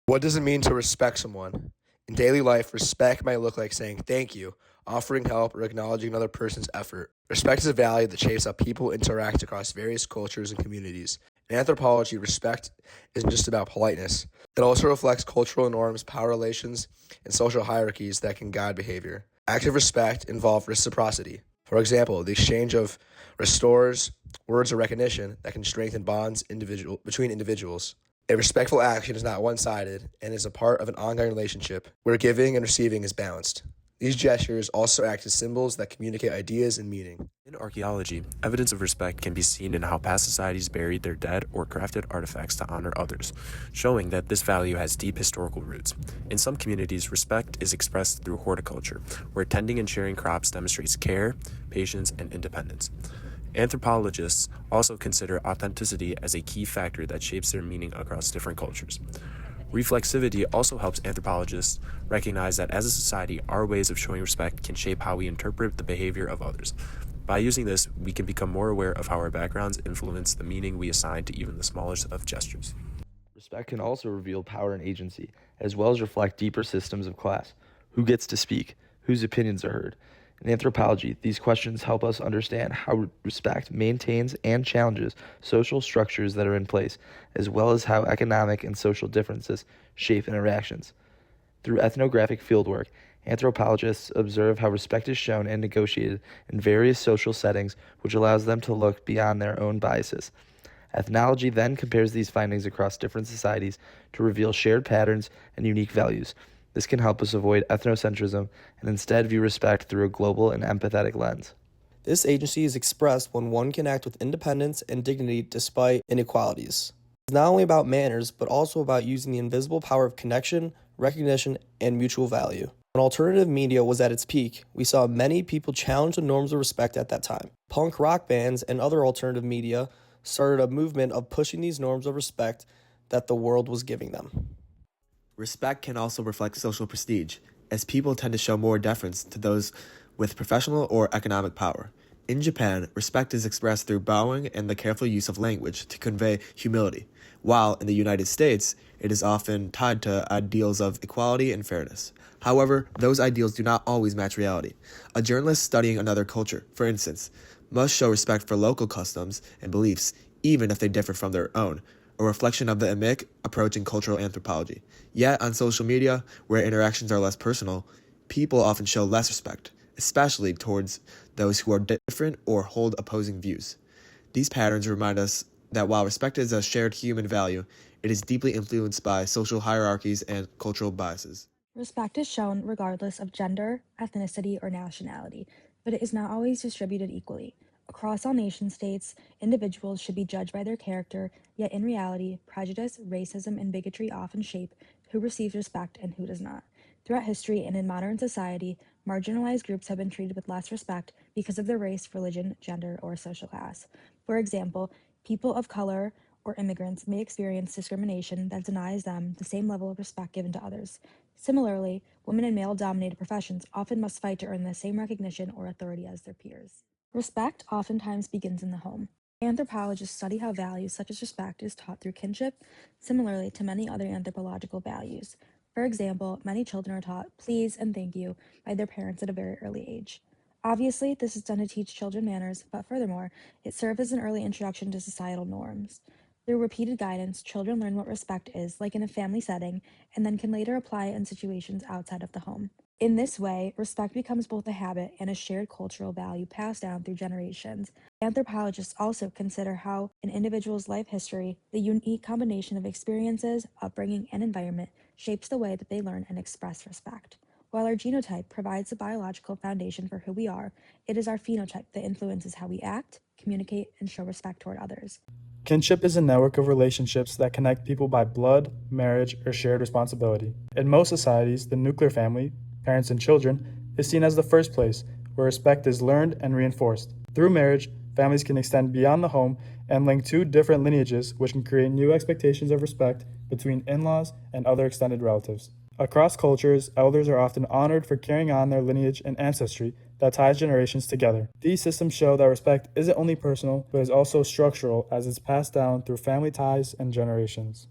What does it mean to respect someone? In daily life, respect might look like saying thank you, offering help, or acknowledging another person's effort. Respect is a value that shapes how people interact across various cultures and communities. In anthropology, respect isn't just about politeness. It also reflects cultural norms, power relations, and social hierarchies that can guide behavior. Acts of respect involve reciprocity. For example, the exchange of restores words of recognition that can strengthen bonds between individuals. A respectful action is not one-sided and is a part of an ongoing relationship where giving and receiving is balanced. These gestures also act as symbols that communicate ideas and meaning. In archaeology, evidence of respect can be seen in how past societies buried their dead or crafted artifacts to honor others, showing that this value has deep historical roots. In some communities, respect is expressed through horticulture, where tending and sharing crops demonstrates care, patience, and independence. Anthropologists also consider authenticity as a key factor that shapes their meaning across different cultures. Reflexivity also helps anthropologists recognize that as a society, our ways of showing respect can shape how we interpret the behavior of others. By using this, we can become more aware of how our backgrounds influence the meaning we assign to even the smallest of gestures. Respect can also reveal power and agency, as well as reflect deeper systems of class. Who gets to speak? Whose opinions are heard? In anthropology, these questions help us understand how respect maintains and challenges social structures that are in place, as well as how economic and social differences shape interactions. Through ethnographic fieldwork, anthropologists observe how respect is shown and negotiated in various social settings, which allows them to look beyond their own biases. Ethnology then compares these findings across different societies to reveal shared patterns and unique values. This can help us avoid ethnocentrism and instead view respect through a global and empathetic lens. This agency is expressed when one can act with independence and dignity despite inequalities. It's not only about manners, but also about using the invisible power of connection, recognition, and mutual value. When alternative media was at its peak, we saw many people challenge the norms of respect at that time. Punk rock bands and other alternative media started a movement of pushing these norms of respect that the world was giving them. Respect can also reflect social prestige, as people tend to show more deference to those with professional or economic power. In Japan, respect is expressed through bowing and the careful use of language to convey humility, while in the United States, it is often tied to ideals of equality and fairness. However, those ideals do not always match reality. A journalist studying another culture, for instance, must show respect for local customs and beliefs, even if they differ from their own, a reflection of the emic approach in cultural anthropology. Yet, on social media, where interactions are less personal, people often show less respect, especially towards those who are different or hold opposing views. These patterns remind us that while respect is a shared human value, it is deeply influenced by social hierarchies and cultural biases. Respect is shown regardless of gender, ethnicity, or nationality, but it is not always distributed equally. Across all nation-states, individuals should be judged by their character, yet in reality, prejudice, racism, and bigotry often shape who receives respect and who does not. Throughout history and in modern society, marginalized groups have been treated with less respect because of their race, religion, gender, or social class. For example, people of color or immigrants may experience discrimination that denies them the same level of respect given to others. Similarly, women in male-dominated professions often must fight to earn the same recognition or authority as their peers. Respect oftentimes begins in the home. Anthropologists study how values such as respect is taught through kinship, similarly to many other anthropological values. For example, many children are taught please and thank you by their parents at a very early age. Obviously, this is done to teach children manners, but furthermore, it serves as an early introduction to societal norms. Through repeated guidance, children learn what respect is like in a family setting and then can later apply it in situations outside of the home. In this way, respect becomes both a habit and a shared cultural value passed down through generations. Anthropologists also consider how an individual's life history, the unique combination of experiences, upbringing, and environment, shapes the way that they learn and express respect. While our genotype provides the biological foundation for who we are, it is our phenotype that influences how we act, communicate, and show respect toward others. Kinship is a network of relationships that connect people by blood, marriage, or shared responsibility. In most societies, the nuclear family, parents and children, is seen as the first place where respect is learned and reinforced. Through marriage, families can extend beyond the home and link two different lineages, which can create new expectations of respect between in-laws and other extended relatives. Across cultures, elders are often honored for carrying on their lineage and ancestry that ties generations together. These systems show that respect isn't only personal, but is also structural as it's passed down through family ties and generations.